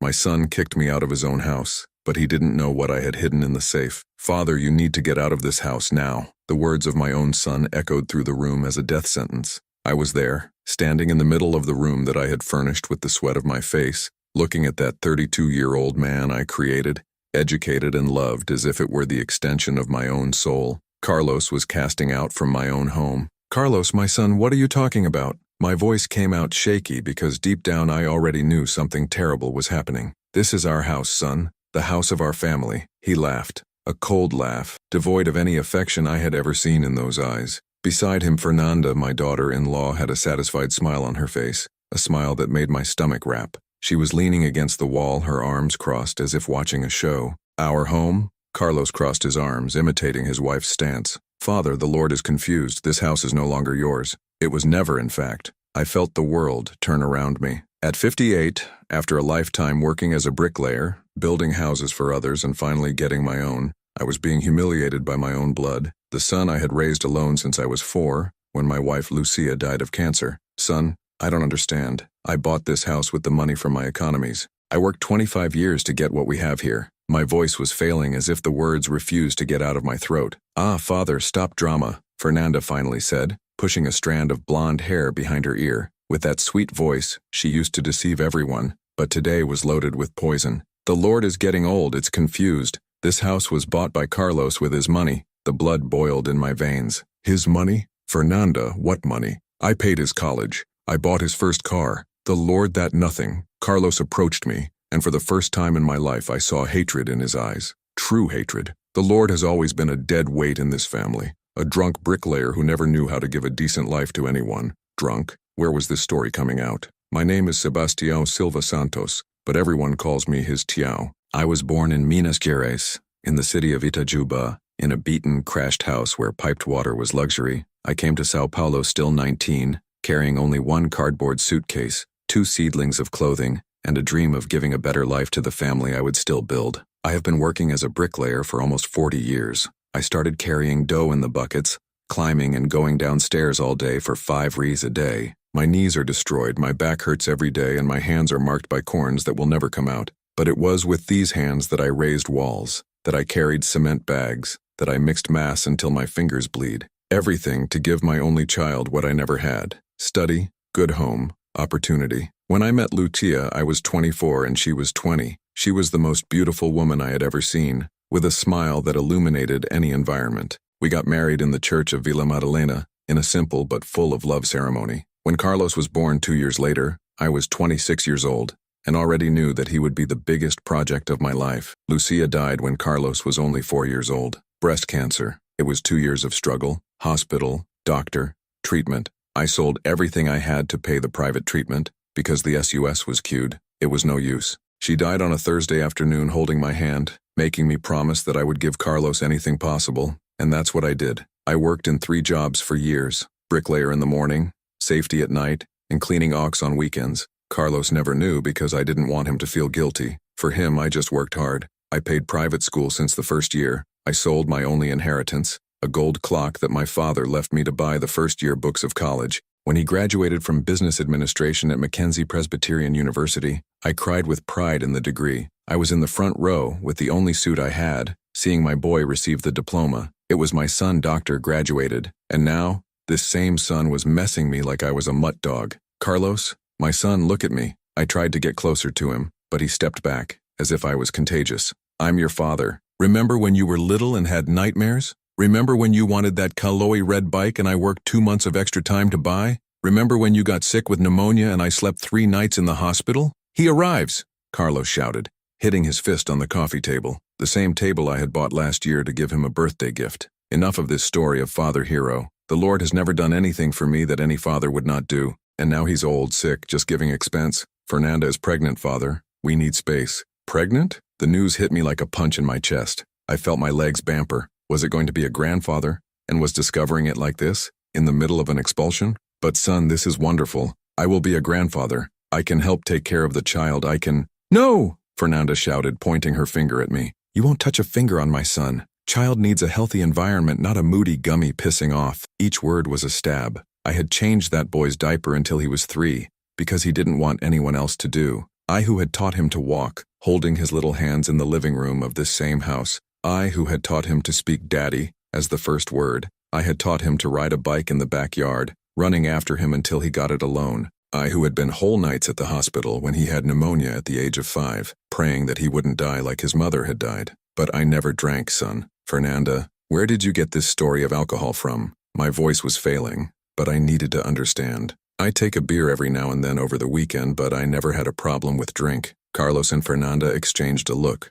My son kicked me out of his own house, but he didn't know what I had hidden in the safe. Father, you need to get out of this house now. The words of my own son echoed through the room as a death sentence. I was there, standing in the middle of the room that I had furnished with the sweat of my face, looking at that 32-year-old man I created, educated and loved as if it were the extension of my own soul. Carlos was casting out from my own home. Carlos, my son, what are you talking about? My voice came out shaky because deep down I already knew something terrible was happening. This is our house, son, the house of our family. He laughed, a cold laugh, devoid of any affection I had ever seen in those eyes. Beside him, Fernanda, my daughter-in-law, had a satisfied smile on her face, a smile that made my stomach wrap. She was leaning against the wall, her arms crossed as if watching a show. Our home? Carlos crossed his arms, imitating his wife's stance. Father, the Lord is confused. This house is no longer yours. It was never, in fact. I felt the world turn around me. At 58, after a lifetime working as a bricklayer, building houses for others and finally getting my own, I was being humiliated by my own blood, the son I had raised alone since I was 4, when my wife Lucia died of cancer. Son, I don't understand. I bought this house with the money from my economies. I worked 25 years to get what we have here. My voice was failing as if the words refused to get out of my throat. Ah, Father, stop drama, Fernanda finally said, pushing a strand of blonde hair behind her ear. With that sweet voice, she used to deceive everyone, but today was loaded with poison. The Lord is getting old, it's confused. This house was bought by Carlos with his money. The blood boiled in my veins. His money? Fernanda, what money? I paid his college. I bought his first car. The Lord, that nothing. Carlos approached me, and for the first time in my life I saw hatred in his eyes. True hatred. The Lord has always been a dead weight in this family. A drunk bricklayer who never knew how to give a decent life to anyone. Drunk? Where was this story coming out? My name is Sebastião Silva Santos, but everyone calls me his Tião. I was born in Minas Gerais, in the city of Itajuba, in a beaten, crashed house where piped water was luxury. I came to Sao Paulo still 19, carrying only one cardboard suitcase, 2 seedlings of clothing, and a dream of giving a better life to the family I would still build. I have been working as a bricklayer for almost 40 years. I started carrying dough in the buckets, climbing and going downstairs all day for 5 reais a day. My knees are destroyed, my back hurts every day, and my hands are marked by corns that will never come out. But it was with these hands that I raised walls, that I carried cement bags, that I mixed mass until my fingers bleed. Everything to give my only child what I never had. Study, good home, opportunity. When I met Lucia, I was 24 and she was 20. She was the most beautiful woman I had ever seen, with a smile that illuminated any environment. We got married in the church of Vila Madalena, in a simple but full of love ceremony. When Carlos was born 2 years later, I was 26 years old, and already knew that he would be the biggest project of my life. Lucia died when Carlos was only 4 years old. Breast cancer. It was 2 years of struggle, hospital, doctor, treatment. I sold everything I had to pay the private treatment, because the SUS was queued. It was no use. She died on a Thursday afternoon holding my hand, making me promise that I would give Carlos anything possible, and that's what I did. I worked in 3 jobs for years. Bricklayer in the morning, safety at night, and cleaning aux on weekends. Carlos never knew because I didn't want him to feel guilty. For him, I just worked hard. I paid private school since the first year. I sold my only inheritance, a gold clock that my father left me to buy the first-year books of college. When he graduated from business administration at Mackenzie Presbyterian University, I cried with pride in the degree. I was in the front row with the only suit I had, seeing my boy receive the diploma. It was my son doctor graduated, and now, this same son was messing me like I was a mutt dog. Carlos, my son, look at me. I tried to get closer to him, but he stepped back, as if I was contagious. I'm your father. Remember when you were little and had nightmares? Remember when you wanted that Caloi red bike and I worked 2 months of extra time to buy? Remember when you got sick with pneumonia and I slept 3 nights in the hospital? He arrives, Carlos shouted, hitting his fist on the coffee table, the same table I had bought last year to give him a birthday gift. Enough of this story of father hero. The Lord has never done anything for me that any father would not do, and now he's old, sick, just giving expense. Fernanda is pregnant, father. We need space. Pregnant? The news hit me like a punch in my chest. I felt my legs bamper. Was it going to be a grandfather? And was discovering it like this, in the middle of an expulsion? But son, this is wonderful. I will be a grandfather. I can help take care of the child. I can— No! Fernanda shouted, pointing her finger at me. You won't touch a finger on my son. Child needs a healthy environment, not a moody gummy pissing off. Each word was a stab. I had changed that boy's diaper until he was 3, because he didn't want anyone else to do. I who had taught him to walk, holding his little hands in the living room of this same house. I who had taught him to speak daddy as the first word. I had taught him to ride a bike in the backyard, running after him until he got it alone. I who had been whole nights at the hospital when he had pneumonia at the age of 5, praying that he wouldn't die like his mother had died. But I never drank, son. Fernanda, where did you get this story of alcohol from? My voice was failing, but I needed to understand. I take a beer every now and then over the weekend, but I never had a problem with drink. Carlos and Fernanda exchanged a look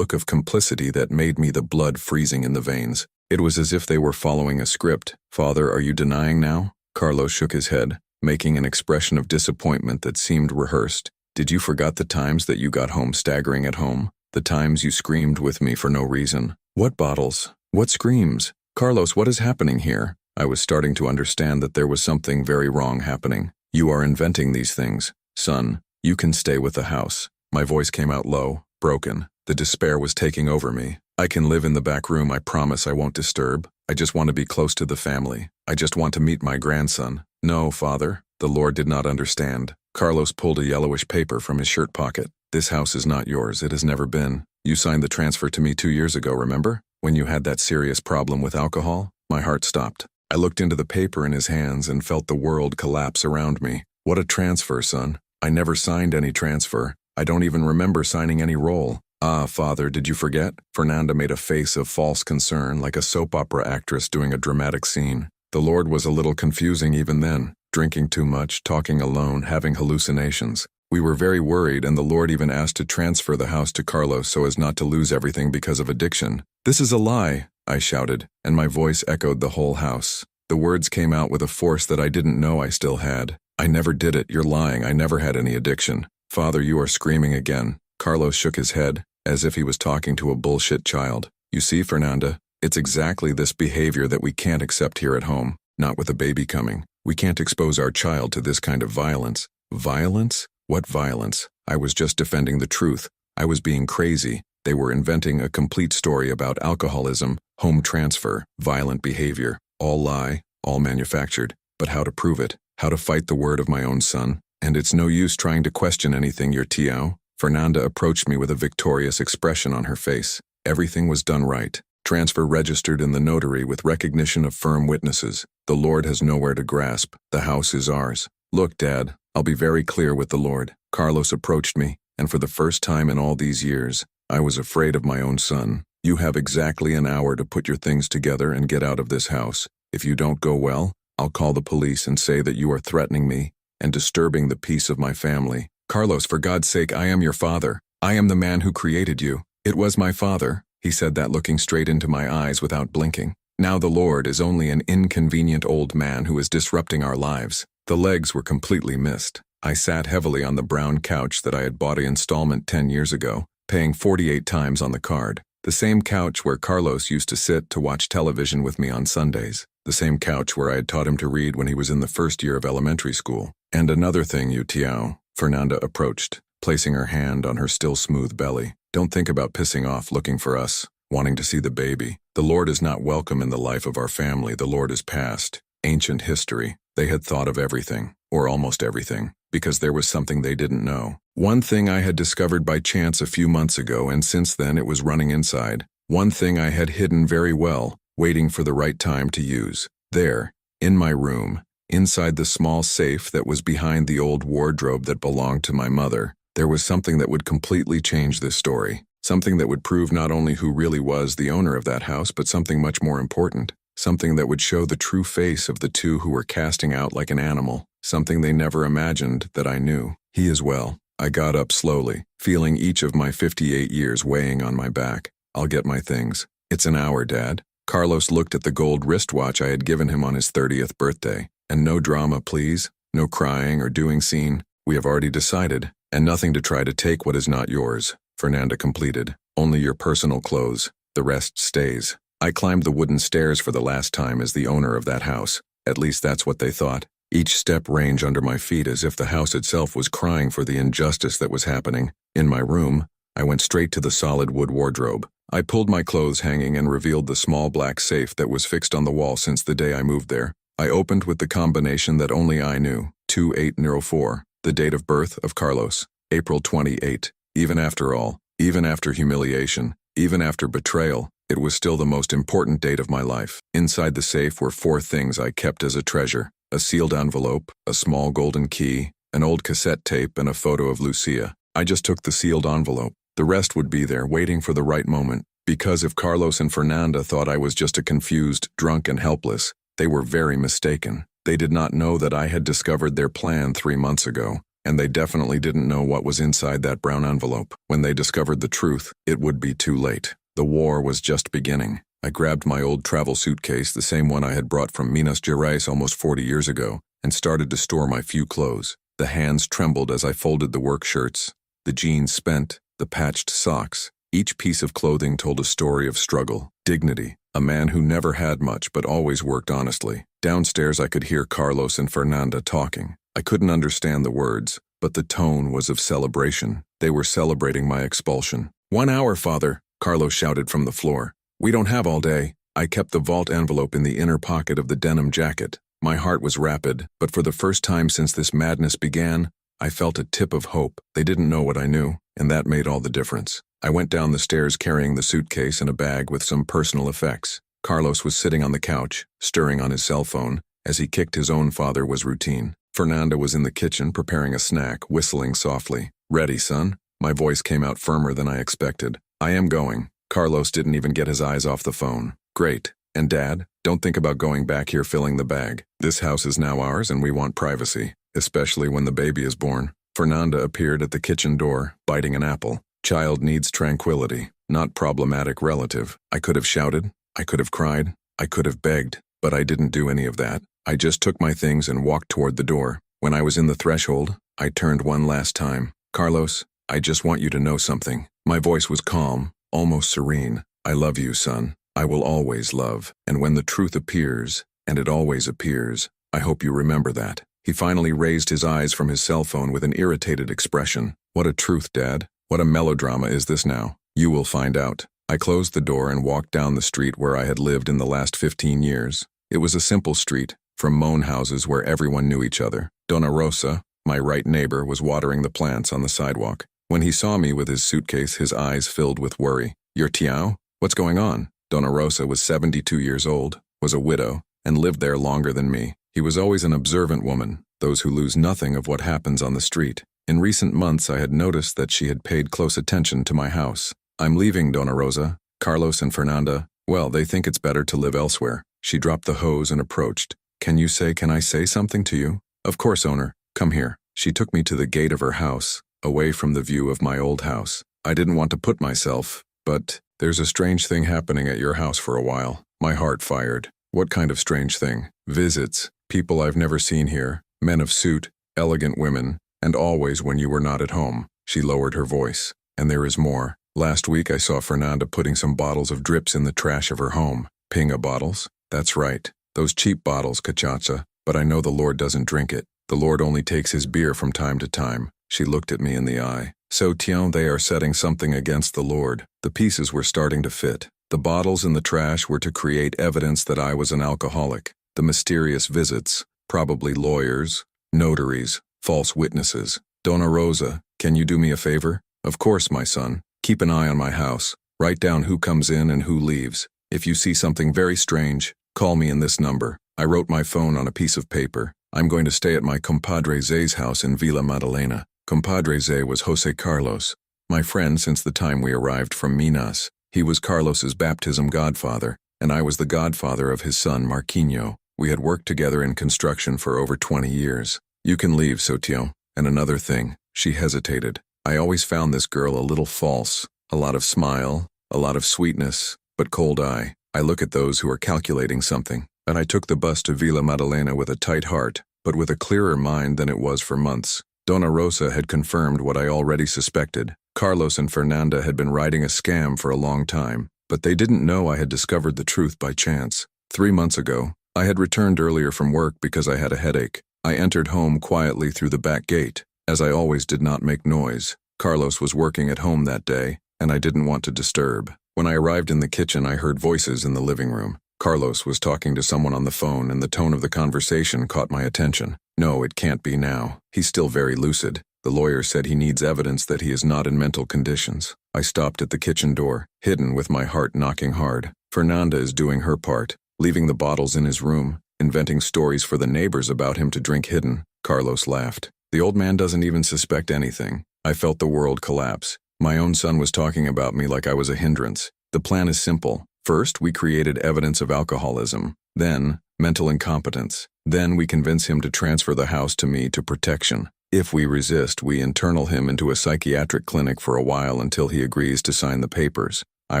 of complicity that made me the blood freezing in the veins. It was as if they were following a script. Father, are you denying now? Carlos shook his head, making an expression of disappointment that seemed rehearsed. Did you forget the times that you got home staggering at home? The times you screamed with me for no reason? What bottles? What screams? Carlos, what is happening here? I was starting to understand that there was something very wrong happening. You are inventing these things. Son, you can stay with the house. My voice came out low, broken. The despair was taking over me. I can live in the back room, I promise I won't disturb. I just want to be close to the family. I just want to meet my grandson. No, Father. The Lord did not understand. Carlos pulled a yellowish paper from his shirt pocket. This house is not yours. It has never been. You signed the transfer to me 2 years ago, remember? When you had that serious problem with alcohol? My heart stopped. I looked into the paper in his hands and felt the world collapse around me. What a transfer, son. I never signed any transfer. I don't even remember signing any roll. Ah, Father, did you forget? Fernanda made a face of false concern, like a soap opera actress doing a dramatic scene. The Lord was a little confusing even then. Drinking too much, talking alone, having hallucinations. We were very worried, and the Lord even asked to transfer the house to Carlos so as not to lose everything because of addiction. This is a lie, I shouted, and my voice echoed the whole house. The words came out with a force that I didn't know I still had. I never did it, you're lying, I never had any addiction. Father, you are screaming again. Carlos shook his head, as if he was talking to a bullshit child. You see, Fernanda, it's exactly this behavior that we can't accept here at home, not with a baby coming. We can't expose our child to this kind of violence. Violence? What violence? I was just defending the truth. I was being crazy. They were inventing a complete story about alcoholism, home transfer, violent behavior. All lie, all manufactured. But how to prove it? How to fight the word of my own son? And it's no use trying to question anything, your Tiao. Fernanda approached me with a victorious expression on her face. Everything was done right. Transfer registered in the notary with recognition of firm witnesses. The Lord has nowhere to grasp. The house is ours. Look, Dad, I'll be very clear with the Lord. Carlos approached me, and for the first time in all these years, I was afraid of my own son. You have exactly an hour to put your things together and get out of this house. If you don't go well, I'll call the police and say that you are threatening me and disturbing the peace of my family. Carlos, for God's sake, I am your father. I am the man who created you. It was my father. He said that looking straight into my eyes without blinking. Now the Lord is only an inconvenient old man who is disrupting our lives. The legs were completely missed. I sat heavily on the brown couch that I had bought an installment 10 years ago, paying 48 times on the card. The same couch where Carlos used to sit to watch television with me on Sundays. The same couch where I had taught him to read when he was in the first year of elementary school. And another thing, you Tiao. Fernanda approached, placing her hand on her still smooth belly. Don't think about pissing off looking for us, wanting to see the baby. The Lord is not welcome in the life of our family. The Lord is past, ancient history. They had thought of everything, or almost everything, because there was something they didn't know. One thing I had discovered by chance a few months ago, and since then it was running inside. One thing I had hidden very well, waiting for the right time to use. There, in my room, inside the small safe that was behind the old wardrobe that belonged to my mother, there was something that would completely change this story. Something that would prove not only who really was the owner of that house, but something much more important. Something that would show the true face of the two who were casting out like an animal. Something they never imagined that I knew. He as well. I got up slowly, feeling each of my 58 years weighing on my back. I'll get my things. It's an hour, Dad. Carlos looked at the gold wristwatch I had given him on his 30th birthday. And no drama, please. No crying or doing scene. We have already decided. And nothing to try to take what is not yours, Fernanda completed. Only your personal clothes. The rest stays. I climbed the wooden stairs for the last time as the owner of that house. At least that's what they thought. Each step ranged under my feet as if the house itself was crying for the injustice that was happening. In my room, I went straight to the solid wood wardrobe. I pulled my clothes hanging and revealed the small black safe that was fixed on the wall since the day I moved there. I opened with the combination that only I knew, 2804, the date of birth of Carlos. April 28. Even after all, even after humiliation, even after betrayal, it was still the most important date of my life. Inside the safe were 4 things I kept as a treasure: a sealed envelope, a small golden key, an old cassette tape, and a photo of Lucia. I just took the sealed envelope. The rest would be there, waiting for the right moment. Because if Carlos and Fernanda thought I was just a confused, drunk, and helpless, they were very mistaken. They did not know that I had discovered their plan 3 months ago, and they definitely didn't know what was inside that brown envelope. When they discovered the truth, it would be too late. The war was just beginning. I grabbed my old travel suitcase, the same one I had brought from Minas Gerais almost 40 years ago, and started to store my few clothes. The hands trembled as I folded the work shirts, the jeans spent, the patched socks. Each piece of clothing told a story of struggle, dignity, a man who never had much but always worked honestly. Downstairs I could hear Carlos and Fernanda talking. I couldn't understand the words, but the tone was of celebration. They were celebrating my expulsion. 1 hour, father, Carlos shouted from the floor. We don't have all day. I kept the vault envelope in the inner pocket of the denim jacket. My heart was rapid, but for the first time since this madness began, I felt a tip of hope. They didn't know what I knew, and that made all the difference. I went down the stairs carrying the suitcase and a bag with some personal effects. Carlos was sitting on the couch, stirring on his cell phone. As he kicked his own father was routine. Fernanda was in the kitchen preparing a snack, whistling softly. Ready, son? My voice came out firmer than I expected. I am going. Carlos didn't even get his eyes off the phone. Great. And Dad, don't think about going back here filling the bag. This house is now ours and we want privacy, especially when the baby is born. Fernanda appeared at the kitchen door, biting an apple. Child needs tranquility, not problematic relative. I could have shouted, I could have cried, I could have begged, but I didn't do any of that. I just took my things and walked toward the door. When I was in the threshold, I turned one last time. Carlos, I just want you to know something. My voice was calm, almost serene. I love you, son. I will always love. And when the truth appears, and it always appears, I hope you remember that. He finally raised his eyes from his cell phone with an irritated expression. What a truth, Dad. What a melodrama is this now? You will find out. I closed the door and walked down the street where I had lived in the last 15 years. It was a simple street, from moan houses where everyone knew each other. Dona Rosa, my right neighbor, was watering the plants on the sidewalk. When he saw me with his suitcase, his eyes filled with worry. You're Tião? What's going on? Dona Rosa was 72 years old, was a widow, and lived there longer than me. He was always an observant woman, those who lose nothing of what happens on the street. In recent months, I had noticed that she had paid close attention to my house. I'm leaving, Dona Rosa. Carlos and Fernanda, well, they think it's better to live elsewhere. She dropped the hose and approached. Can I say something to you? Of course, owner. Come here. She took me to the gate of her house, away from the view of my old house. I didn't want to put myself, but there's a strange thing happening at your house for a while. My heart fired. What kind of strange thing? Visits, people I've never seen here, men of suit, elegant women, and always when you were not at home. She lowered her voice. And there is more. Last week I saw Fernanda putting some bottles of drips in the trash of her home. Pinga bottles? That's right. Those cheap bottles, cachaça. But I know the Lord doesn't drink it. The Lord only takes his beer from time to time. She looked at me in the eye. So Tião, they are setting something against the Lord. The pieces were starting to fit. The bottles in the trash were to create evidence that I was an alcoholic. The mysterious visits, probably lawyers, notaries, false witnesses. Dona Rosa, can you do me a favor? Of course, my son. Keep an eye on my house. Write down who comes in and who leaves. If you see something very strange, call me in this number. I wrote my phone on a piece of paper. I'm going to stay at my compadre Zé's house in Vila Madalena. Compadre Zé was José Carlos, my friend since the time we arrived from Minas. He was Carlos's baptism godfather, and I was the godfather of his son Marquinho. We had worked together in construction for over 20 years. You can leave, Sotião. And another thing, she hesitated. I always found this girl a little false. A lot of smile, a lot of sweetness, but cold eye. I look at those who are calculating something. And I took the bus to Vila Madalena with a tight heart, but with a clearer mind than it was for months. Dona Rosa had confirmed what I already suspected. Carlos and Fernanda had been riding a scam for a long time, but they didn't know I had discovered the truth by chance. 3 months ago, I had returned earlier from work because I had a headache. I entered home quietly through the back gate, as I always did not make noise. Carlos was working at home that day, and I didn't want to disturb. When I arrived in the kitchen, I heard voices in the living room. Carlos was talking to someone on the phone, and the tone of the conversation caught my attention. No, it can't be now. He's still very lucid. The lawyer said he needs evidence that he is not in mental conditions. I stopped at the kitchen door, hidden with my heart knocking hard. Fernanda is doing her part, leaving the bottles in his room, inventing stories for the neighbors about him to drink hidden. Carlos laughed. The old man doesn't even suspect anything. I felt the world collapse. My own son was talking about me like I was a hindrance. The plan is simple. First, we created evidence of alcoholism. Then, mental incompetence. Then we convince him to transfer the house to me to protection. If we resist, we internal him into a psychiatric clinic for a while until he agrees to sign the papers. I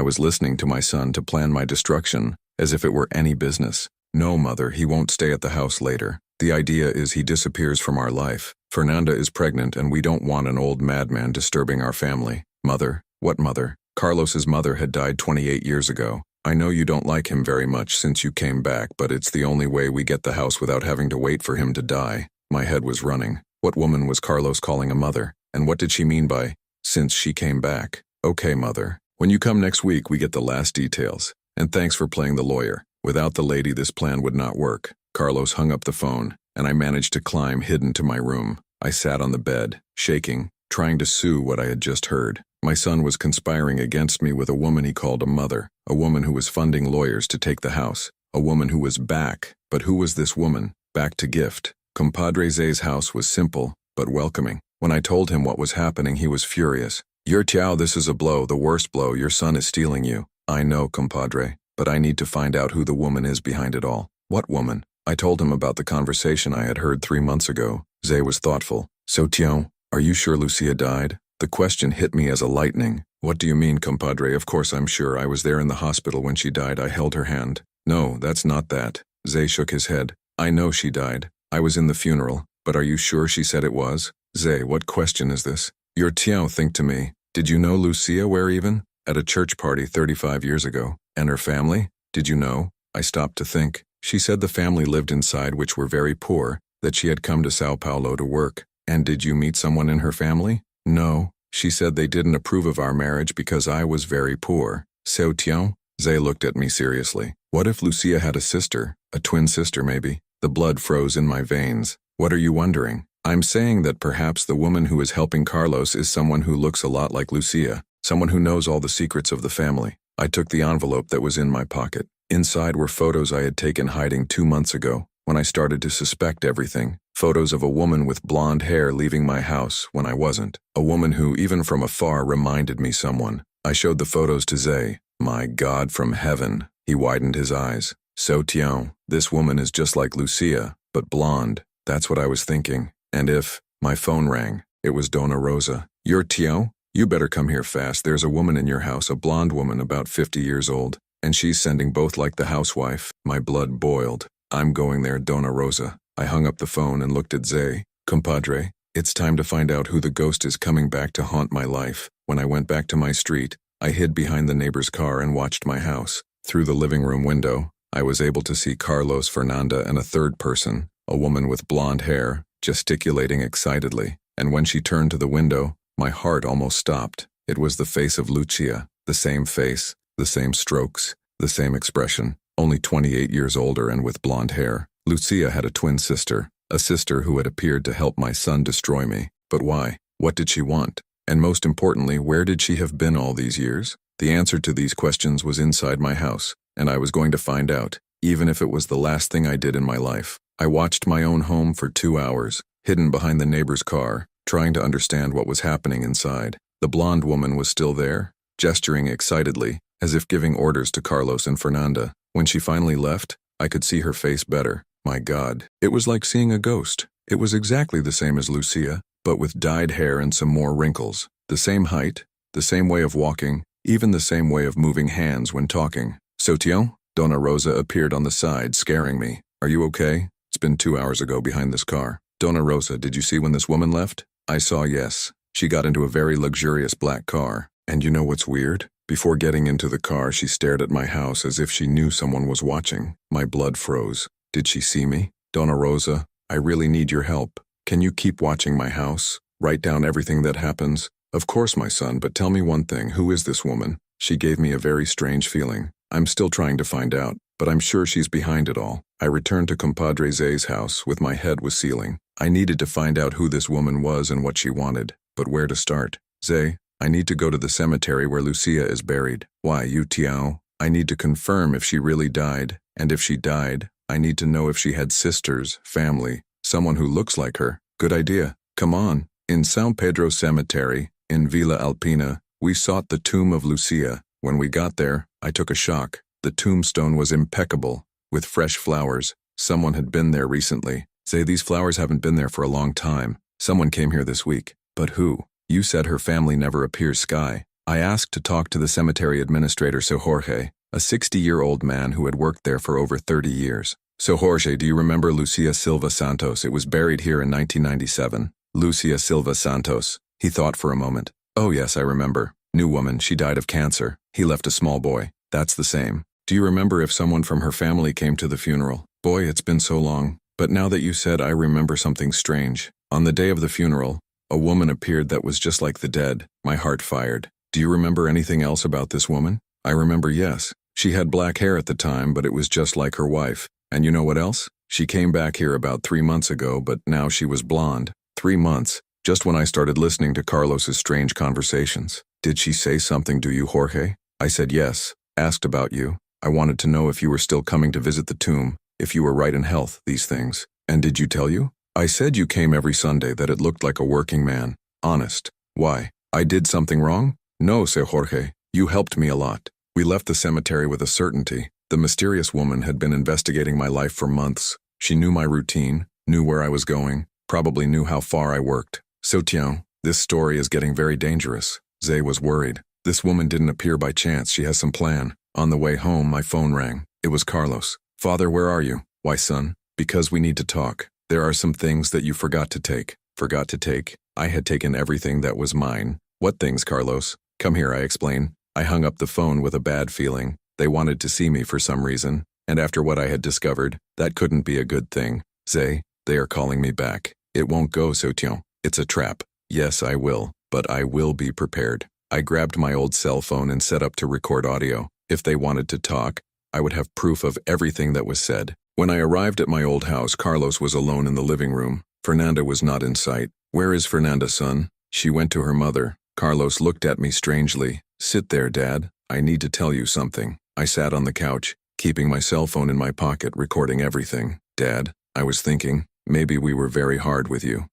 was listening to my son to plan my destruction, as if it were any business. No, mother, he won't stay at the house later. The idea is he disappears from our life. Fernanda is pregnant and we don't want an old madman disturbing our family. Mother? What mother? Carlos's mother had died 28 years ago. I know you don't like him very much since you came back, but it's the only way we get the house without having to wait for him to die. My head was running. What woman was Carlos calling a mother? And what did she mean by, since she came back? Okay, mother. When you come next week, we get the last details. And thanks for playing the lawyer. Without the lady, this plan would not work. Carlos hung up the phone, and I managed to climb hidden to my room. I sat on the bed, shaking, trying to sue what I had just heard. My son was conspiring against me with a woman he called a mother, a woman who was funding lawyers to take the house, a woman who was back. But who was this woman? Back to gift. Compadre Zay's house was simple, but welcoming. When I told him what was happening, he was furious. Your Tiao, this is a blow, the worst blow. Your son is stealing you. I know, compadre, but I need to find out who the woman is behind it all. What woman? I told him about the conversation I had heard 3 months ago. Zay was thoughtful. So Tiao, are you sure Lucia died? The question hit me as a lightning. What do you mean, compadre? Of course I'm sure. I was there in the hospital when she died. I held her hand. No, that's not that. Zay shook his head. I know she died. I was in the funeral, but are you sure she said it was? Zay, what question is this? Your Tiao, think to me. Did you know Lucia? Where even? At a church party 35 years ago. And her family? Did you know? I stopped to think. She said the family lived inside, which were very poor, that she had come to Sao Paulo to work. And did you meet someone in her family? No. She said they didn't approve of our marriage because I was very poor. So Tiao? Zay looked at me seriously. What if Lucia had a sister? A twin sister, maybe? The blood froze in my veins. What are you wondering? I'm saying that perhaps the woman who is helping Carlos is someone who looks a lot like Lucia, someone who knows all the secrets of the family. I took the envelope that was in my pocket. Inside were photos I had taken hiding 2 months ago, when I started to suspect everything. Photos of a woman with blonde hair leaving my house when I wasn't. A woman who, even from afar, reminded me someone. I showed the photos to Zay. My God from heaven. He widened his eyes. So Tiao, this woman is just like Lucia, but blonde. That's what I was thinking. And if, my phone rang. It was Dona Rosa. You're Tiao? You better come here fast. There's a woman in your house, a blonde woman about 50 years old. And she's sending both like the housewife. My blood boiled. I'm going there, Dona Rosa. I hung up the phone and looked at Zay. Compadre, it's time to find out who the ghost is coming back to haunt my life. When I went back to my street, I hid behind the neighbor's car and watched my house. Through the living room window, I was able to see Carlos, Fernanda, and a third person, a woman with blonde hair, gesticulating excitedly. And when she turned to the window, my heart almost stopped. It was the face of Lucia, the same face, the same strokes, the same expression, only 28 years older and with blonde hair. Lucia had a twin sister, a sister who had appeared to help my son destroy me. But why? What did she want? And most importantly, where did she have been all these years? The answer to these questions was inside my house, and I was going to find out, even if it was the last thing I did in my life. I watched my own home for 2 hours, hidden behind the neighbor's car, trying to understand what was happening inside. The blonde woman was still there, gesturing excitedly, as if giving orders to Carlos and Fernanda. When she finally left, I could see her face better. My God, it was like seeing a ghost. It was exactly the same as Lucia, but with dyed hair and some more wrinkles. The same height, the same way of walking, even the same way of moving hands when talking. So Tiao? Dona Rosa appeared on the side, scaring me. Are you okay? It's been 2 hours ago behind this car. Dona Rosa, did you see when this woman left? I saw, yes. She got into a very luxurious black car. And you know what's weird? Before getting into the car, she stared at my house as if she knew someone was watching. My blood froze. Did she see me? Dona Rosa, I really need your help. Can you keep watching my house? Write down everything that happens? Of course, my son, but tell me one thing. Who is this woman? She gave me a very strange feeling. I'm still trying to find out, but I'm sure she's behind it all. I returned to Compadre Zay's house with my head was sealing. I needed to find out who this woman was and what she wanted, but where to start? Zay, I need to go to the cemetery where Lucia is buried. Why, you Tiao? I need to confirm if she really died, and if she died, I need to know if she had sisters, family, someone who looks like her. Good idea. Come on. In São Pedro Cemetery, in Vila Alpina, we sought the tomb of Lucia. When we got there, I took a shock. The tombstone was impeccable, with fresh flowers. Someone had been there recently. Say, these flowers haven't been there for a long time. Someone came here this week. But who? You said her family never appears sky. I asked to talk to the cemetery administrator, Sir Jorge, a 60-year-old man who had worked there for over 30 years. So Jorge, do you remember Lucia Silva Santos? It was buried here in 1997. Lucia Silva Santos. He thought for a moment. Oh yes, I remember. New woman, she died of cancer. He left a small boy. That's the same. Do you remember if someone from her family came to the funeral? Boy, it's been so long. But now that you said, I remember something strange. On the day of the funeral, a woman appeared that was just like the dead. My heart fired. Do you remember anything else about this woman? I remember, yes. She had black hair at the time, but it was just like her wife. And you know what else? She came back here about 3 months ago, but now she was blonde. 3 months, just when I started listening to Carlos's strange conversations. Did she say something to you, Jorge? I said yes, asked about you. I wanted to know if you were still coming to visit the tomb, if you were right in health, these things. And did you tell you? I said you came every Sunday, that it looked like a working man. Honest. Why? I did something wrong? No, Sir Jorge. You helped me a lot. We left the cemetery with a certainty. The mysterious woman had been investigating my life for months. She knew my routine, knew where I was going, probably knew how far I worked. So Tiao, this story is getting very dangerous. Zay was worried. This woman didn't appear by chance. She has some plan. On the way home, my phone rang. It was Carlos. Father, where are you? Why, son? Because we need to talk. There are some things that you forgot to take. Forgot to take? I had taken everything that was mine. What things, Carlos? Come here, I explain. I hung up the phone with a bad feeling. They wanted to see me for some reason, and after what I had discovered, that couldn't be a good thing. Zay, they are calling me back. It won't go, Sotion. It's a trap. Yes, I will, but I will be prepared. I grabbed my old cell phone and set up to record audio. If they wanted to talk, I would have proof of everything that was said. When I arrived at my old house, Carlos was alone in the living room. Fernanda was not in sight. Where is Fernanda, son? She went to her mother. Carlos looked at me strangely. Sit there, Dad. I need to tell you something. I sat on the couch, keeping my cell phone in my pocket, recording everything. Dad, I was thinking, maybe we were very hard with you.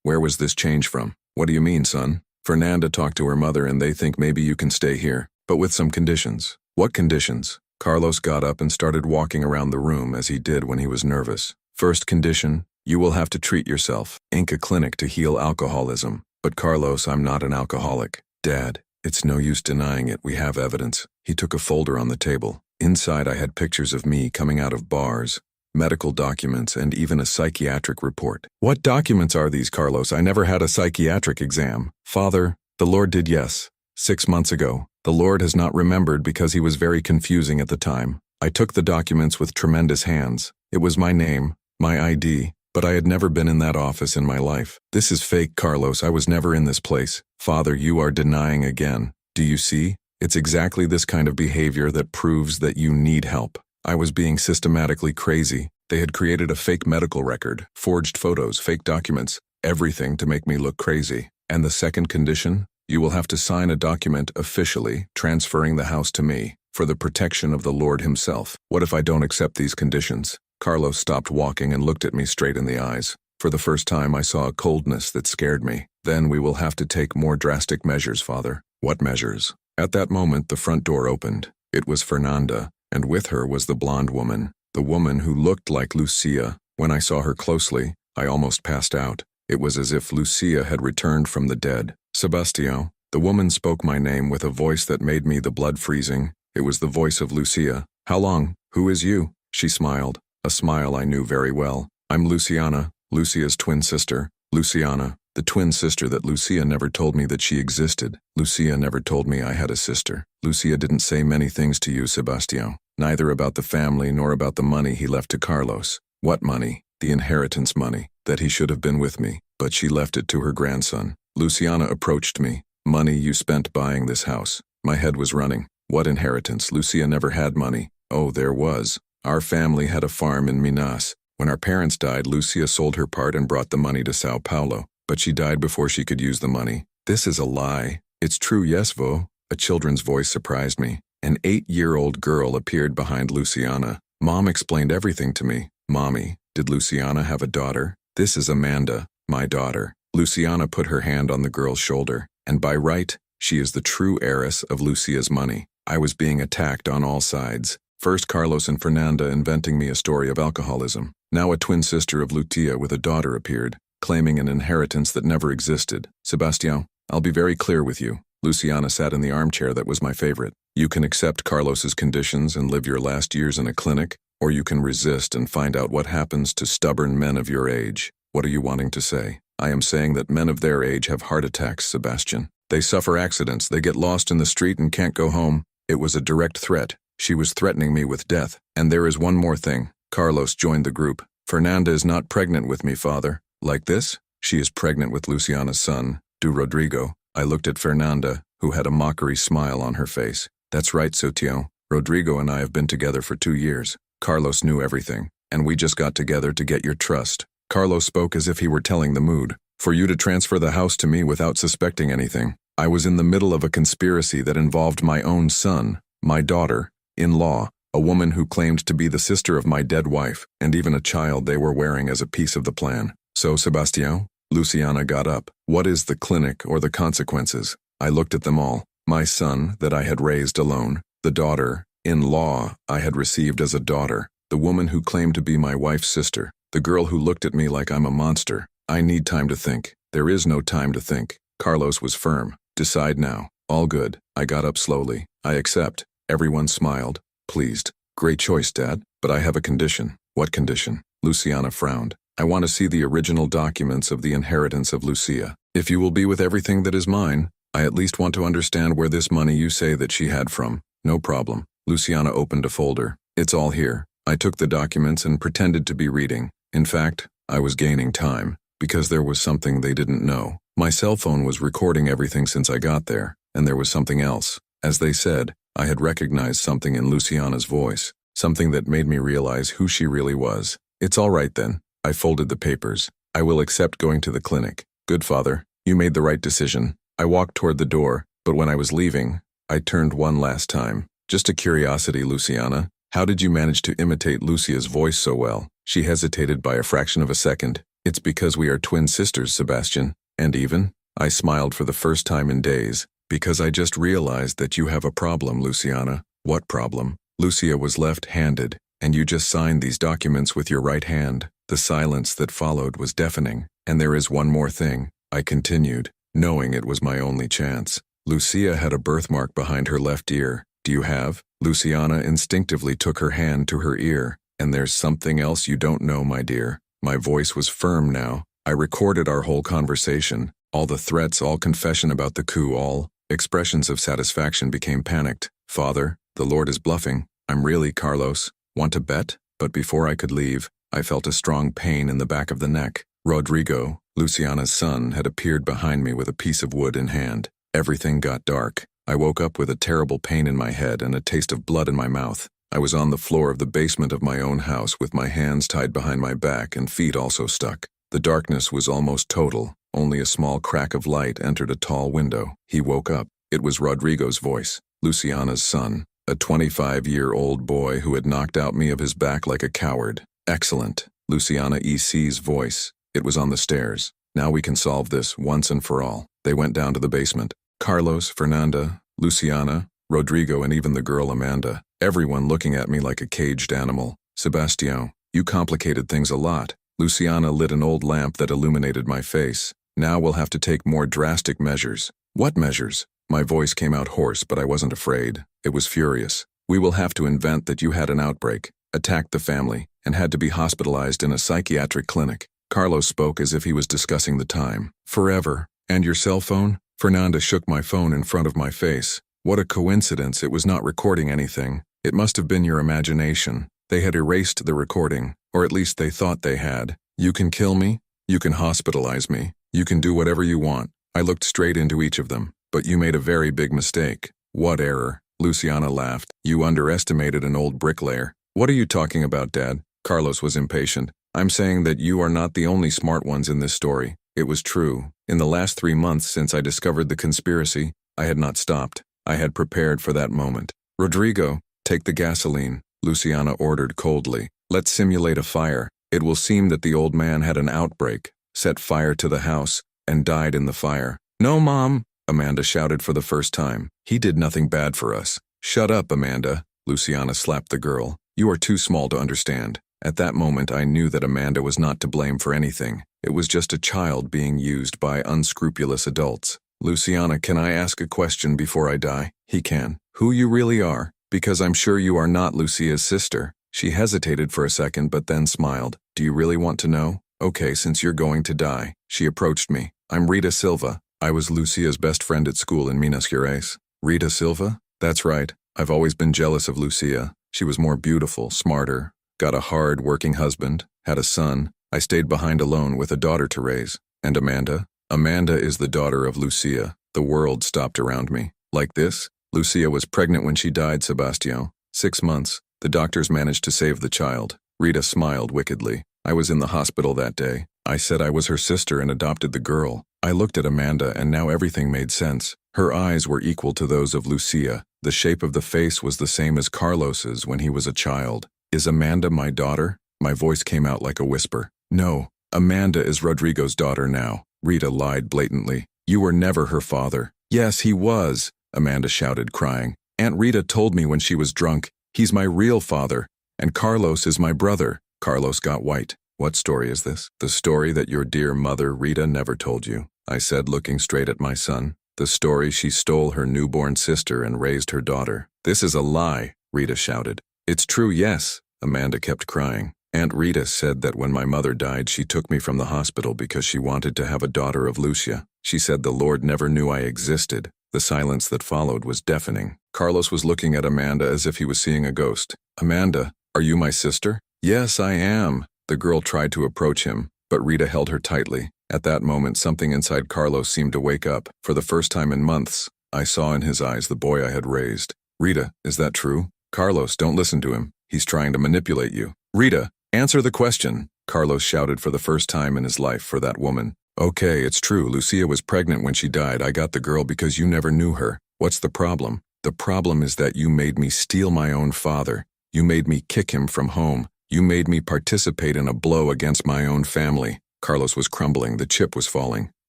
Where was this change from? What do you mean, son? Fernanda talked to her mother and they think maybe you can stay here, but with some conditions. What conditions? Carlos got up and started walking around the room as he did when he was nervous. First condition, you will have to treat yourself. Inca Clinic to heal alcoholism. But Carlos, I'm not an alcoholic. Dad, it's no use denying it, we have evidence. He took a folder on the table. Inside I had pictures of me coming out of bars, medical documents, and even a psychiatric report. What documents are these, Carlos? I never had a psychiatric exam. Father, the Lord did, yes. 6 months ago. The Lord has not remembered because he was very confusing at the time. I took the documents with tremendous hands. It was my name, my ID, but I had never been in that office in my life. This is fake, Carlos. I was never in this place. Father, you are denying again. Do you see? It's exactly this kind of behavior that proves that you need help. I was being systematically crazy. They had created a fake medical record, forged photos, fake documents, everything to make me look crazy. And the second condition? You will have to sign a document officially transferring the house to me for the protection of the Lord himself. What if I don't accept these conditions? Carlos stopped walking and looked at me straight in the eyes. For the first time, I saw a coldness that scared me. Then we will have to take more drastic measures, Father. What measures? At that moment, the front door opened. It was Fernanda, and with her was the blonde woman, the woman who looked like Lucia. When I saw her closely, I almost passed out. It was as if Lucia had returned from the dead. Sebastião, the woman spoke my name with a voice that made me the blood freezing. It was the voice of Lucia. How long? Who is you? She smiled, a smile I knew very well. I'm Luciana, Lucia's twin sister. Luciana, the twin sister that Lucia never told me that she existed. Lucia never told me I had a sister. Lucia didn't say many things to you, Sebastião, neither about the family nor about the money he left to Carlos. What money? The inheritance money, that he should have been with me, but she left it to her grandson. Luciana approached me. Money you spent buying this house. My head was running. What inheritance? Lucia never had money. Oh, there was. Our family had a farm in Minas. When our parents died, Lucia sold her part and brought the money to Sao Paulo, but she died before she could use the money. This is a lie. It's true, yes, Vo. A children's voice surprised me. An 8-year-old girl appeared behind Luciana. Mom explained everything to me. Mommy, did Luciana have a daughter? This is Amanda, my daughter. Luciana put her hand on the girl's shoulder, and by right, she is the true heiress of Lucia's money. I was being attacked on all sides. First Carlos and Fernanda inventing me a story of alcoholism. Now a twin sister of Lucia with a daughter appeared, claiming an inheritance that never existed. Sebastião, I'll be very clear with you. Luciana sat in the armchair that was my favorite. You can accept Carlos's conditions and live your last years in a clinic, or you can resist and find out what happens to stubborn men of your age. What are you wanting to say? I am saying that men of their age have heart attacks, Sebastian. They suffer accidents, they get lost in the street and can't go home. It was a direct threat. She was threatening me with death. And there is one more thing. Carlos joined the group. Fernanda is not pregnant with me, father. Like this? She is pregnant with Luciana's son, do Rodrigo. I looked at Fernanda, who had a mockery smile on her face. That's right, Sotio. Rodrigo and I have been together for 2 years. Carlos knew everything, and we just got together to get your trust. Carlos spoke as if he were telling the mood. For you to transfer the house to me without suspecting anything. I was in the middle of a conspiracy that involved my own son, my daughter-in-law, a woman who claimed to be the sister of my dead wife, and even a child they were wearing as a piece of the plan. So, Sebastião? Luciana got up. What is the clinic or the consequences? I looked at them all. My son, that I had raised alone. The daughter-in-law I had received as a daughter. The woman who claimed to be my wife's sister. The girl who looked at me like I'm a monster. I need time to think. There is no time to think. Carlos was firm. Decide now. All good. I got up slowly. I accept. Everyone smiled. Pleased. Great choice, Dad. But I have a condition. What condition? Luciana frowned. I want to see the original documents of the inheritance of Lucia. If you will be with everything that is mine, I at least want to understand where this money you say that she had from. No problem. Luciana opened a folder. It's all here. I took the documents and pretended to be reading. In fact, I was gaining time, because there was something they didn't know. My cell phone was recording everything since I got there, and there was something else. As they said, I had recognized something in Luciana's voice, something that made me realize who she really was. It's all right then. I folded the papers. I will accept going to the clinic. Good father, you made the right decision. I walked toward the door, but when I was leaving, I turned one last time. Just a curiosity, Luciana. How did you manage to imitate Lucia's voice so well? She hesitated by a fraction of a second. It's because we are twin sisters, Sebastian. And even? I smiled for the first time in days. Because I just realized that you have a problem, Luciana. What problem? Lucia was left-handed, and you just signed these documents with your right hand. The silence that followed was deafening. And there is one more thing, I continued, knowing it was my only chance. Lucia had a birthmark behind her left ear. Do you have? Luciana instinctively took her hand to her ear. And there's something else you don't know, my dear. My voice was firm now. I recorded our whole conversation. All the threats, all confession about the coup, all expressions of satisfaction became panicked. Father, the Lord is bluffing. I'm really Carlos. Want to bet? But before I could leave, I felt a strong pain in the back of the neck. Rodrigo, Luciana's son, had appeared behind me with a piece of wood in hand. Everything got dark. I woke up with a terrible pain in my head and a taste of blood in my mouth. I was on the floor of the basement of my own house with my hands tied behind my back and feet also stuck. The darkness was almost total. Only a small crack of light entered a tall window. He woke up. It was Rodrigo's voice, Luciana's son, a 25-year-old boy who had knocked out me of his back like a coward. Excellent. Luciana EC's voice. It was on the stairs. Now we can solve this once and for all. They went down to the basement. Carlos, Fernanda, Luciana, Rodrigo, and even the girl Amanda. Everyone looking at me like a caged animal. Sebastião, you complicated things a lot. Luciana lit an old lamp that illuminated my face. Now we'll have to take more drastic measures. What measures? My voice came out hoarse, but I wasn't afraid. It was furious. We will have to invent that you had an outbreak, attacked the family, and had to be hospitalized in a psychiatric clinic. Carlos spoke as if he was discussing the time. Forever. And your cell phone? Fernanda shook my phone in front of my face. What a coincidence, it was not recording anything. It must have been your imagination. They had erased the recording, or at least they thought they had. You can kill me. You can hospitalize me. You can do whatever you want. I looked straight into each of them. But you made a very big mistake. What error? Luciana laughed. You underestimated an old bricklayer. What are you talking about, Dad? Carlos was impatient. I'm saying that you are not the only smart ones in this story. It was true. In the last 3 months since I discovered the conspiracy, I had not stopped. I had prepared for that moment. Rodrigo, take the gasoline, Luciana ordered coldly. Let's simulate a fire. It will seem that the old man had an outbreak, set fire to the house, and died in the fire. No, Mom, Amanda shouted for the first time. He did nothing bad for us. Shut up, Amanda, Luciana slapped the girl. You are too small to understand. At that moment, I knew that Amanda was not to blame for anything. It was just a child being used by unscrupulous adults. Luciana, can I ask a question before I die? He can. Who you really are? Because I'm sure you are not Lucia's sister. She hesitated for a second but then smiled. Do you really want to know? Okay, since you're going to die. She approached me. I'm Rita Silva. I was Lucia's best friend at school in Minas Gerais. Rita Silva? That's right. I've always been jealous of Lucia. She was more beautiful, smarter, got a hard-working husband, had a son. I stayed behind alone with a daughter to raise. And Amanda? Amanda is the daughter of Lucia. The world stopped around me. Like this? Lucia was pregnant when she died, Sebastião. 6 months. The doctors managed to save the child. Rita smiled wickedly. I was in the hospital that day. I said I was her sister and adopted the girl. I looked at Amanda and now everything made sense. Her eyes were equal to those of Lucia. The shape of the face was the same as Carlos's when he was a child. Is Amanda my daughter? My voice came out like a whisper. No, Amanda is Rodrigo's daughter now. Rita lied blatantly. You were never her father. Yes, he was, Amanda shouted, crying. Aunt Rita told me when she was drunk. He's my real father, and Carlos is my brother. Carlos got white. What story is this? The story that your dear mother, Rita, never told you, I said, looking straight at my son. The story she stole her newborn sister and raised her daughter. This is a lie, Rita shouted. It's true, yes, Amanda kept crying. Aunt Rita said that when my mother died, she took me from the hospital because she wanted to have a daughter of Lucia. She said the Lord never knew I existed. The silence that followed was deafening. Carlos was looking at Amanda as if he was seeing a ghost. Amanda, are you my sister? Yes, I am. The girl tried to approach him, but Rita held her tightly. At that moment, something inside Carlos seemed to wake up. For the first time in months, I saw in his eyes the boy I had raised. Rita, is that true? Carlos, don't listen to him. He's trying to manipulate you. Rita, answer the question, Carlos shouted for the first time in his life for that woman. Okay, it's true. Lucia was pregnant when she died. I got the girl because you never knew her. What's the problem? The problem is that you made me steal my own father. You made me kick him from home. You made me participate in a blow against my own family. Carlos was crumbling. The chip was falling.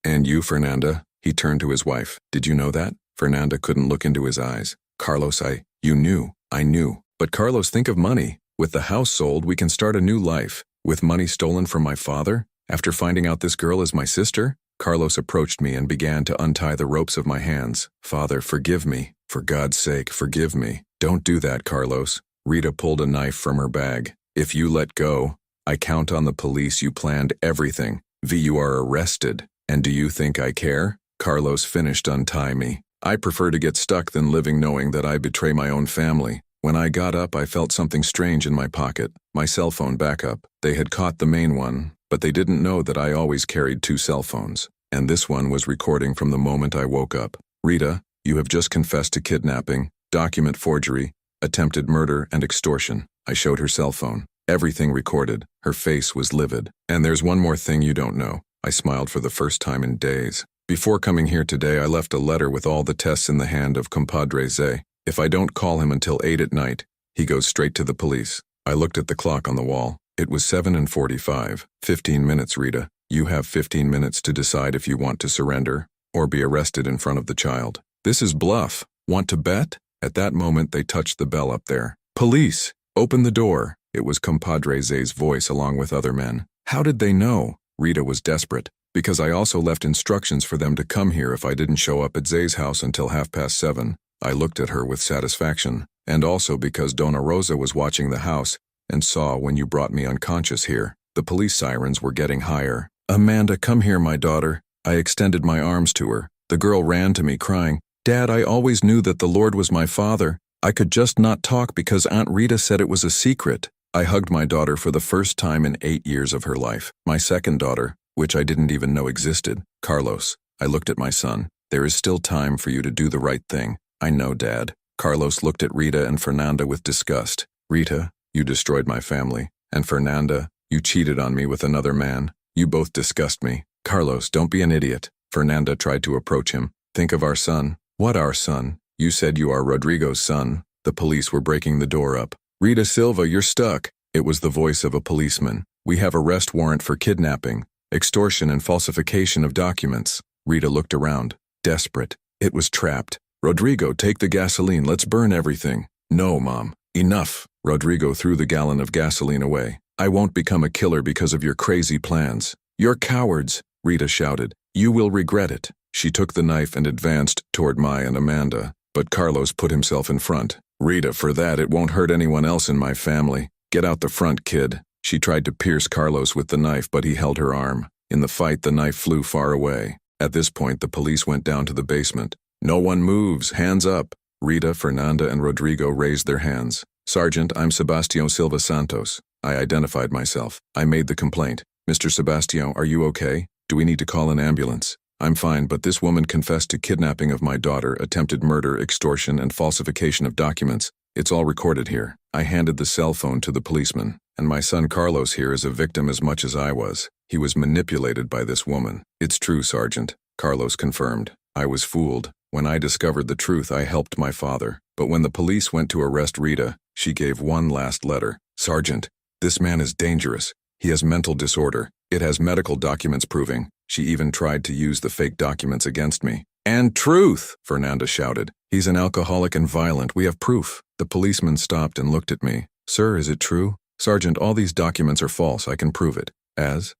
And you, Fernanda? He turned to his wife. Did you know that? Fernanda couldn't look into his eyes. Carlos, you knew. I knew. But Carlos, think of money. With the house sold, we can start a new life. With money stolen from my father? After finding out this girl is my sister? Carlos approached me and began to untie the ropes of my hands. Father, forgive me. For God's sake, forgive me. Don't do that, Carlos. Rita pulled a knife from her bag. If you let go, I count on the police. You planned everything. You are arrested. And do you think I care? Carlos finished untie me. I prefer to get stuck than living knowing that I betray my own family. When I got up, I felt something strange in my pocket. My cell phone backup. They had caught the main one, but they didn't know that I always carried 2 cell phones. And this one was recording from the moment I woke up. Rita, you have just confessed to kidnapping, document forgery, attempted murder, and extortion. I showed her cell phone. Everything recorded. Her face was livid. And there's one more thing you don't know. I smiled for the first time in days. Before coming here today, I left a letter with all the tests in the hand of compadre Zé. If I don't call him until 8 at night, he goes straight to the police. I looked at the clock on the wall. It was 7:45. 15 minutes, Rita. You have 15 minutes to decide if you want to surrender or be arrested in front of the child. This is bluff. Want to bet? At that moment, they touched the bell up there. Police! Open the door. It was compadre Zé's voice along with other men. How did they know? Rita was desperate. Because I also left instructions for them to come here if I didn't show up at Zé's house until 7:30. I looked at her with satisfaction, and also because Dona Rosa was watching the house and saw when you brought me unconscious here. The police sirens were getting higher. Amanda, come here, my daughter. I extended my arms to her. The girl ran to me crying, Dad, I always knew that the Lord was my father. I could just not talk because Aunt Rita said it was a secret. I hugged my daughter for the first time in 8 years of her life. My second daughter, which I didn't even know existed, Carlos. I looked at my son. There is still time for you to do the right thing. I know, Dad. Carlos looked at Rita and Fernanda with disgust. Rita, you destroyed my family. And Fernanda, You cheated on me with another man. You both disgust me. Carlos, don't be an idiot. Fernanda tried to approach him. Think of our son. What our son? You said you are Rodrigo's son. The police were breaking the door up. Rita Silva, you're stuck. It was the voice of a policeman. We have arrest warrant for kidnapping, extortion and falsification of documents. Rita looked around, desperate. It was trapped. Rodrigo, take the gasoline. Let's burn everything. No, Mom. Enough. Rodrigo threw the gallon of gasoline away. I won't become a killer because of your crazy plans. You're cowards, Rita shouted. You will regret it. She took the knife and advanced toward Mai and Amanda, but Carlos put himself in front. Rita, for that, it won't hurt anyone else in my family. Get out the front, kid. She tried to pierce Carlos with the knife, but he held her arm. In the fight, the knife flew far away. At this point, the police went down to the basement. No one moves. Hands up. Rita, Fernanda, and Rodrigo raised their hands. Sergeant, I'm Sebastião Silva Santos. I identified myself. I made the complaint. Mr. Sebastião, are you okay? Do we need to call an ambulance? I'm fine, but this woman confessed to kidnapping of my daughter, attempted murder, extortion, and falsification of documents. It's all recorded here. I handed the cell phone to the policeman. And my son Carlos here is a victim as much as I was. He was manipulated by this woman. It's true, Sergeant. Carlos confirmed. I was fooled. When I discovered the truth, I helped my father. But when the police went to arrest Rita, she gave one last letter. Sergeant, this man is dangerous. He has mental disorder. It has medical documents proving. She even tried to use the fake documents against me. And truth, Fernanda shouted. He's an alcoholic and violent. We have proof. The policeman stopped and looked at me. Sir, is it true? Sergeant, all these documents are false. I can prove it.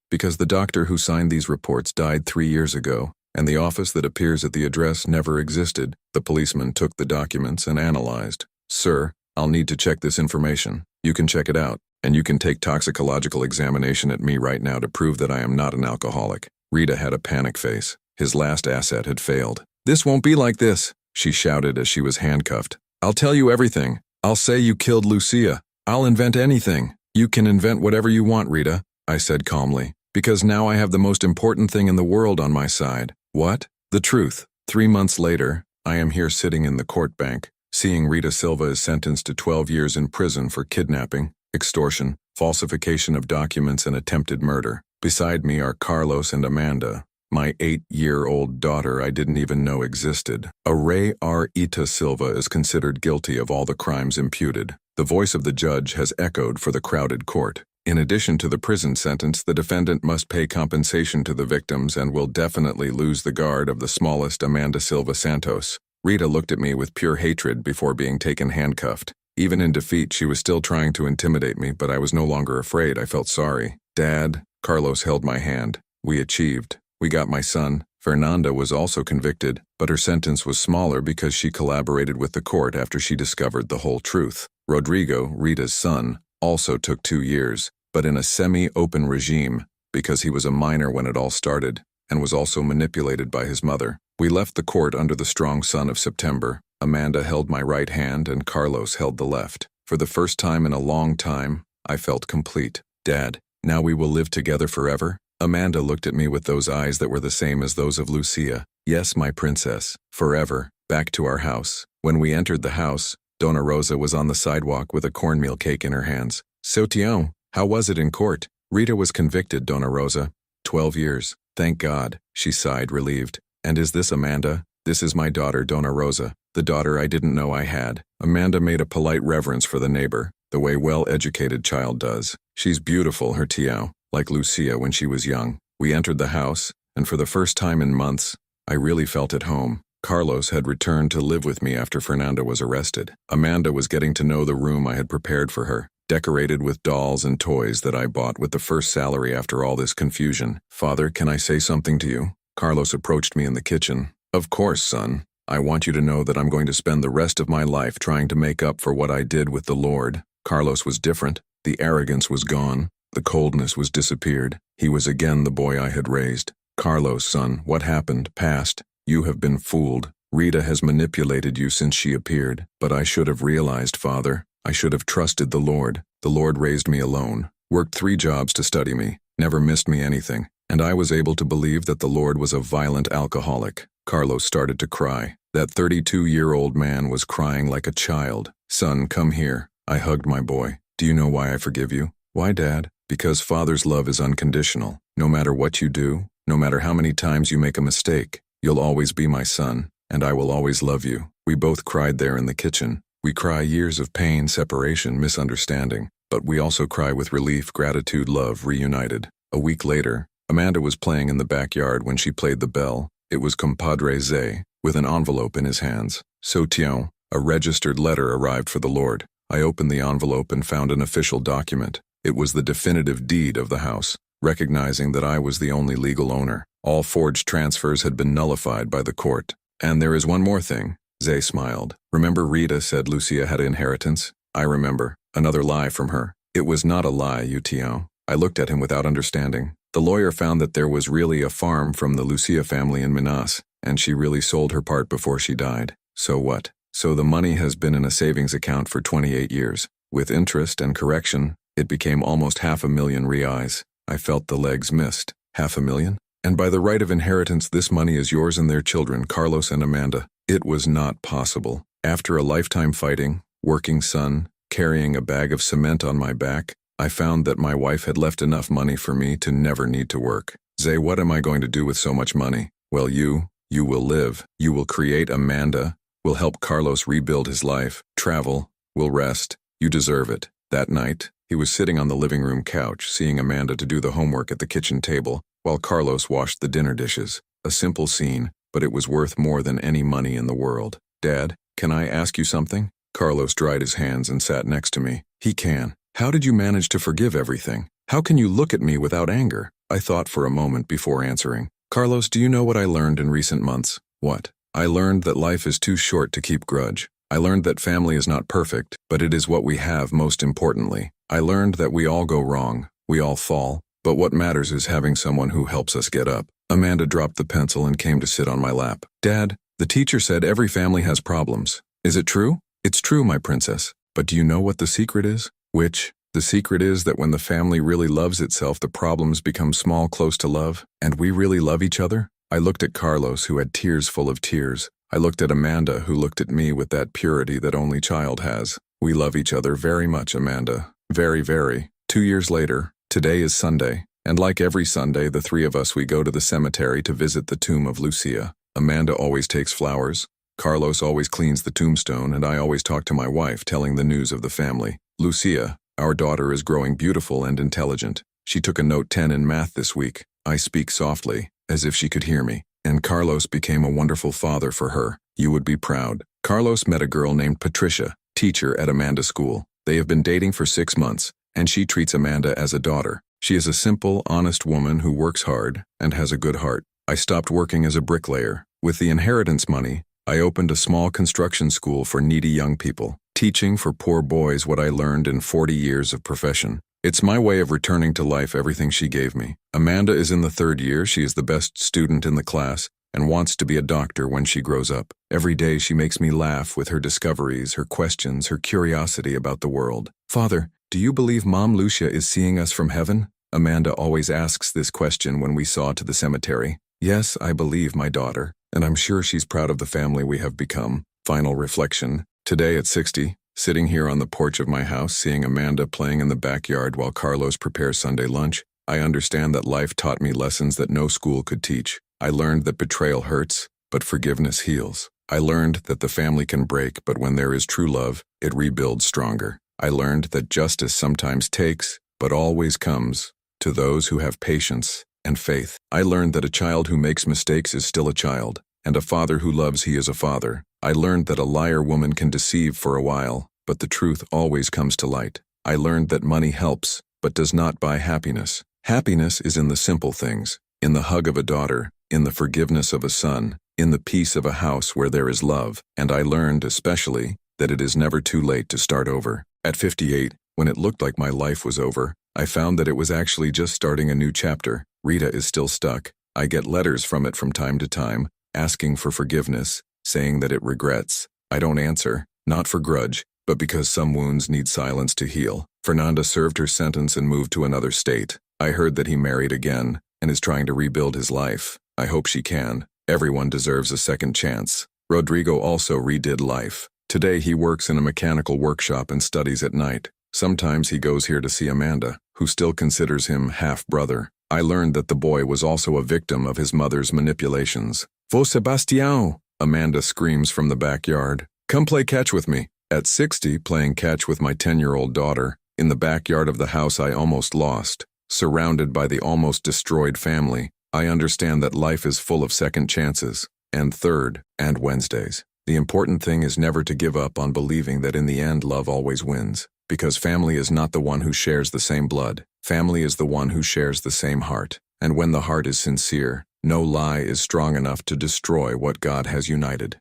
Because the doctor who signed these reports died 3 years ago, and the office that appears at the address never existed. The policeman took the documents and analyzed. Sir, I'll need to check this information. You can check it out, and you can take toxicological examination at me right now to prove that I am not an alcoholic. Rita had a panic face. His last asset had failed. This won't be like this, she shouted as she was handcuffed. I'll tell you everything. I'll say you killed Lucia. I'll invent anything. You can invent whatever you want, Rita, I said calmly, because now I have the most important thing in the world on my side. What? The truth. 3 months later, I am here sitting in the court bank, seeing Rita Silva is sentenced to 12 years in prison for kidnapping, extortion, falsification of documents, and attempted murder. Beside me are Carlos and Amanda, my 8-year-old daughter I didn't even know existed. Array R. Ita Silva is considered guilty of all the crimes imputed. The voice of the judge has echoed for the crowded court. In addition to the prison sentence, the defendant must pay compensation to the victims and will definitely lose the guard of the smallest Amanda Silva Santos. Rita looked at me with pure hatred before being taken handcuffed. Even in defeat, she was still trying to intimidate me, but I was no longer afraid. I felt sorry. Dad, Carlos held my hand. We achieved. We got my son. Fernanda was also convicted, but her sentence was smaller because she collaborated with the court after she discovered the whole truth. Rodrigo, Rita's son, also took 2 years, but in a semi-open regime because he was a minor when it all started and was also manipulated by his mother. We left the court under the strong sun of September. Amanda held my right hand and Carlos held the left. For the first time in a long time, I felt complete. Dad, now we will live together forever? Amanda looked at me with those eyes that were the same as those of Lucia. Yes, my princess, forever. Back to our house. When we entered the house, Dona Rosa was on the sidewalk with a cornmeal cake in her hands. So Tião, how was it in court? Rita was convicted, Dona Rosa. 12 years. Thank God, she sighed, relieved. And is this Amanda? This is my daughter, Dona Rosa, the daughter I didn't know I had. Amanda made a polite reverence for the neighbor, the way well-educated child does. She's beautiful, her Tião, like Lucia when she was young. We entered the house, and for the first time in months, I really felt at home. Carlos had returned to live with me after Fernanda was arrested. Amanda was getting to know the room I had prepared for her, decorated with dolls and toys that I bought with the first salary after all this confusion. Father, can I say something to you? Carlos approached me in the kitchen. Of course, son. I want you to know that I'm going to spend the rest of my life trying to make up for what I did with the Lord. Carlos was different. The arrogance was gone. The coldness was disappeared. He was again the boy I had raised. Carlos, son, what happened, past. You have been fooled. Rita has manipulated you since she appeared. But I should have realized, Father. I should have trusted the Lord. The Lord raised me alone, worked 3 jobs to study me, never missed me anything, and I was able to believe that the Lord was a violent alcoholic. Carlos started to cry. That 32-year-old man was crying like a child. Son, come here. I hugged my boy. Do you know why I forgive you? Why, Dad? Because Father's love is unconditional. No matter what you do, no matter how many times you make a mistake, you'll always be my son, and I will always love you. We both cried there in the kitchen. We cry years of pain, separation, misunderstanding, but we also cry with relief, gratitude, love, reunited. A week later, Amanda was playing in the backyard when she played the bell. It was Compadre Zay, with an envelope in his hands. So tiens, a registered letter arrived for the Lord. I opened the envelope and found an official document. It was the definitive deed of the house, recognizing that I was the only legal owner. All forged transfers had been nullified by the court. And there is one more thing. Zay smiled. Remember Rita said Lucia had inheritance? I remember. Another lie from her. It was not a lie, Utiao. I looked at him without understanding. The lawyer found that there was really a farm from the Lucia family in Minas, and she really sold her part before she died. So what? So the money has been in a savings account for 28 years. With interest and correction, it became almost 500,000 reais. I felt the legs missed. 500,000? And by the right of inheritance, this money is yours and their children, Carlos and Amanda. It was not possible. After a lifetime fighting, working son, carrying a bag of cement on my back, I found that my wife had left enough money for me to never need to work. Zay, what am I going to do with so much money? Well, you will live. You will create Amanda, will help Carlos rebuild his life, travel, will rest. You deserve it. That night, he was sitting on the living room couch, seeing Amanda to do the homework at the kitchen table, while Carlos washed the dinner dishes. A simple scene, but it was worth more than any money in the world. Dad, can I ask you something? Carlos dried his hands and sat next to me. He can. How did you manage to forgive everything? How can you look at me without anger? I thought for a moment before answering. Carlos, do you know what I learned in recent months? What? I learned that life is too short to keep grudge. I learned that family is not perfect, but it is what we have most importantly. I learned that we all go wrong, we all fall, but what matters is having someone who helps us get up. Amanda dropped the pencil and came to sit on my lap. Dad, the teacher said every family has problems. Is it true? It's true, my princess. But do you know what the secret is? Which? The secret is that when the family really loves itself, the problems become small, close to love. And we really love each other? I looked at Carlos, who had tears full of tears. I looked at Amanda, who looked at me with that purity that only child has. We love each other very much, Amanda. Very, very. 2 years later, today is Sunday. And like every Sunday, the three of us, we go to the cemetery to visit the tomb of Lucia. Amanda always takes flowers. Carlos always cleans the tombstone, and I always talk to my wife, telling the news of the family. Lucia, our daughter, is growing beautiful and intelligent. She took a note 10 in math this week. I speak softly, as if she could hear me. And Carlos became a wonderful father for her. You would be proud. Carlos met a girl named Patricia, teacher at Amanda's school. They have been dating for 6 months, and she treats Amanda as a daughter. She is a simple, honest woman who works hard and has a good heart. I stopped working as a bricklayer. With the inheritance money, I opened a small construction school for needy young people, teaching for poor boys what I learned in 40 years of profession. It's my way of returning to life everything she gave me. Amanda is in the 3rd year. She is the best student in the class and wants to be a doctor when she grows up. Every day she makes me laugh with her discoveries, her questions, her curiosity about the world. Father, do you believe Mom Lucia is seeing us from heaven? Amanda always asks this question when we saw to the cemetery. Yes, I believe my daughter, and I'm sure she's proud of the family we have become. Final reflection. Today at 60, sitting here on the porch of my house, seeing Amanda playing in the backyard while Carlos prepares Sunday lunch, I understand that life taught me lessons that no school could teach. I learned that betrayal hurts, but forgiveness heals. I learned that the family can break, but when there is true love, it rebuilds stronger. I learned that justice sometimes takes, but always comes, to those who have patience and faith. I learned that a child who makes mistakes is still a child, and a father who loves, he is a father. I learned that a liar woman can deceive for a while, but the truth always comes to light. I learned that money helps, but does not buy happiness. Happiness is in the simple things, in the hug of a daughter, in the forgiveness of a son, in the peace of a house where there is love, and I learned especially that it is never too late to start over. At 58, when it looked like my life was over, I found that it was actually just starting a new chapter. Rita is still stuck. I get letters from it from time to time, asking for forgiveness, saying that it regrets. I don't answer, not for grudge, but because some wounds need silence to heal. Fernanda served her sentence and moved to another state. I heard that he married again and is trying to rebuild his life. I hope she can. Everyone deserves a second chance. Rodrigo also redid life. Today he works in a mechanical workshop and studies at night. Sometimes he goes here to see Amanda. who still considers him half-brother. I learned that the boy was also a victim of his mother's manipulations. "Vos Sebastião!" Amanda screams from the backyard. "Come play catch with me." At 60, playing catch with my 10-year-old daughter, in the backyard of the house I almost lost, surrounded by the almost destroyed family, I understand that life is full of second chances, and third, and Wednesdays. The important thing is never to give up on believing that in the end love always wins, because family is not the one who shares the same blood. Family is the one who shares the same heart. And when the heart is sincere, no lie is strong enough to destroy what God has united.